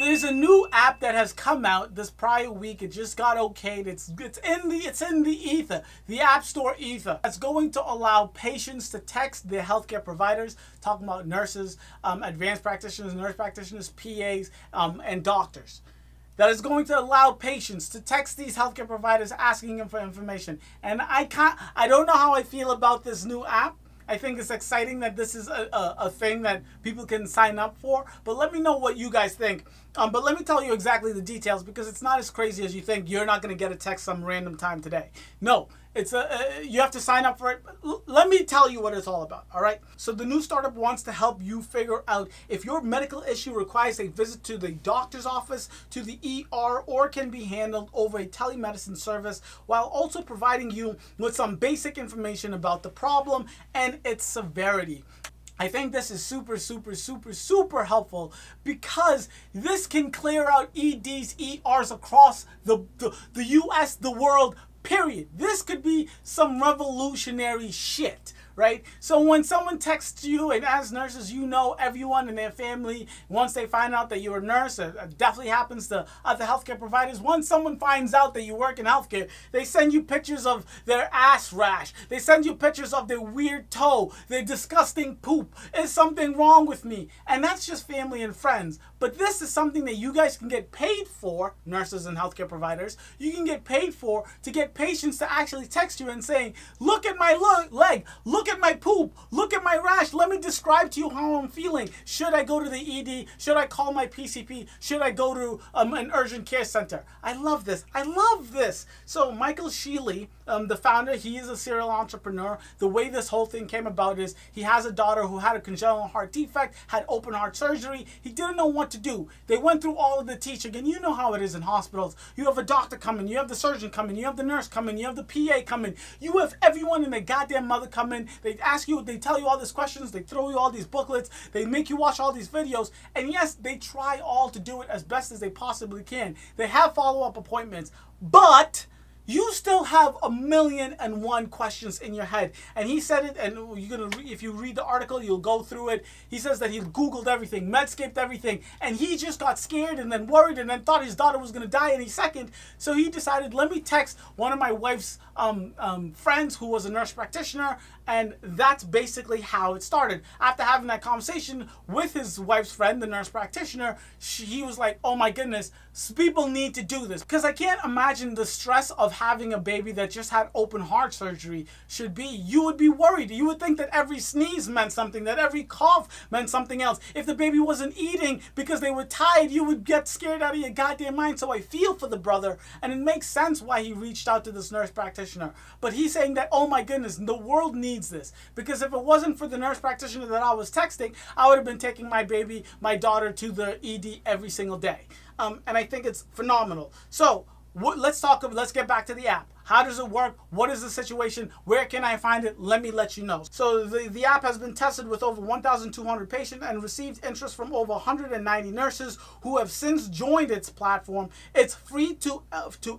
There's a new app that has come out this prior week. It just got okayed. It's in the ether, the App Store ether. It's going to allow patients to text their healthcare providers, talking about nurses, advanced practitioners, nurse practitioners, PAs, and doctors. That is going to allow patients to text these healthcare providers asking them for information. And I don't know how I feel about this new app. I think it's exciting that this is a thing that people can sign up for. But let me know what you guys think. But let me tell you exactly the details, because it's not as crazy as you think. You're not going to get a text some random time today. No, it's you have to sign up for it. Let me tell you what it's all about, all right? So the new startup wants to help you figure out if your medical issue requires a visit to the doctor's office, to the ER, or can be handled over a telemedicine service, while also providing you with some basic information about the problem and its severity. I think this is super helpful, because this can clear out EDs, ERs across the US, the world, period. This could be some revolutionary shit, right? So when someone texts you, and as nurses, you know everyone in their family, once they find out that you're a nurse, it definitely happens to other healthcare providers. Once someone finds out that you work in healthcare, they send you pictures of their ass rash. They send you pictures of their weird toe, their disgusting poop. Is something wrong with me? And that's just family and friends. But this is something that you guys can get paid for, nurses and healthcare providers. You can get paid for to get patients to actually text you and saying, look at my leg, look at my poop, look at my rash, let me describe to you how I'm feeling. Should I go to the ED? Should I call my PCP? Should I go to an urgent care center? I love this. I love this. So Michael Shealy, the founder, he is a serial entrepreneur. The way this whole thing came about is he has a daughter who had a congenital heart defect, had open heart surgery. He didn't know what to do. They went through all of the teaching, and you know how it is in hospitals. You have a doctor coming, you have the surgeon coming, you have the nurse coming, you have the PA coming, you have everyone and their goddamn mother coming. They ask you, they tell you all these questions, they throw you all these booklets, they make you watch all these videos, and yes, they try all to do it as best as they possibly can. They have follow-up appointments, but you still have 1,000,001 questions in your head. And he said it, and if you read the article, you'll go through it. He says that he Googled everything, Medscaped everything, and he just got scared and then worried and then thought his daughter was going to die any second. So he decided, let me text one of my wife's friends who was a nurse practitioner, and that's basically how it started. After having that conversation with his wife's friend, the nurse practitioner, he was like, oh my goodness, people need to do this. Because I can't imagine the stress of having a baby that just had open heart surgery should be. You would be worried. You would think that every sneeze meant something, that every cough meant something else. If the baby wasn't eating because they were tired, you would get scared out of your goddamn mind. So I feel for the brother, and it makes sense why he reached out to this nurse practitioner. But he's saying that, oh my goodness, the world needs this. Because if it wasn't for the nurse practitioner that I was texting, I would have been taking my baby, my daughter, to the ED every single day. And I think it's phenomenal. So let's get back to the app. How does it work? What is the situation? Where can I find it? Let me let you know. So the app has been tested with over 1,200 patients and received interest from over 190 nurses who have since joined its platform. It's free to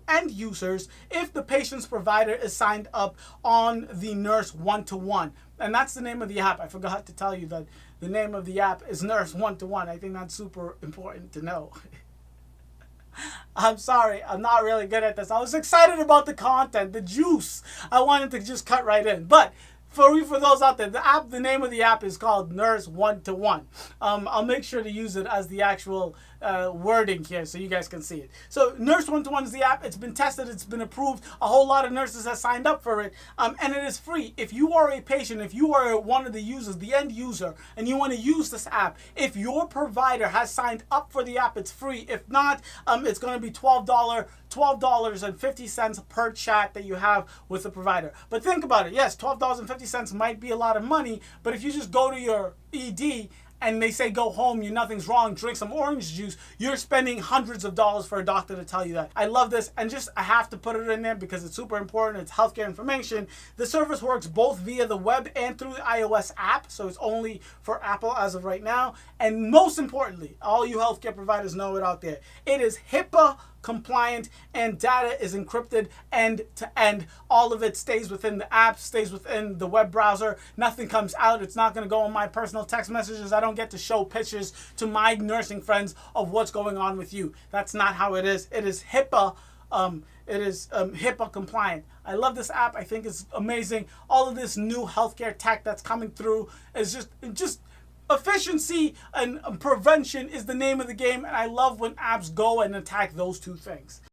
end users if the patient's provider is signed up on the Nurse One-to-One. And that's the name of the app. I forgot to tell you that the name of the app is Nurse One-to-One. I think that's super important to know. I'm sorry, I'm not really good at this. I was excited about the content, the juice. I wanted to just cut right in. But for those out there, the name of the app is called Nurse One-to-One. I'll make sure to use it as the actual wording here so you guys can see it. So Nurse One-to-One is the app. It's been tested. It's been approved. A whole lot of nurses have signed up for it. And it is free. If you are a patient, if you are one of the users, the end user, and you want to use this app, if your provider has signed up for the app, it's free. If not, it's going to be $12.50 per chat that you have with the provider. But think about it. Yes, $12.50 might be a lot of money, but if you just go to your ED and they say go home, nothing's wrong, drink some orange juice, you're spending hundreds of dollars for a doctor to tell you that. I love this, and I have to put it in there because it's super important. It's healthcare information. The service works both via the web and through the iOS app, so it's only for Apple as of right now. And most importantly, all you healthcare providers know it out there, it is HIPAA compliant, and data is encrypted end to end. All of it stays within the app, stays within the web browser. Nothing comes out. It's not going to go on my personal text messages. I don't get to show pictures to my nursing friends of what's going on with you. That's not how it is. It is HIPAA. HIPAA compliant. I love this app. I think it's amazing. All of this new healthcare tech that's coming through is just efficiency and prevention is the name of the game. And I love when apps go and attack those two things.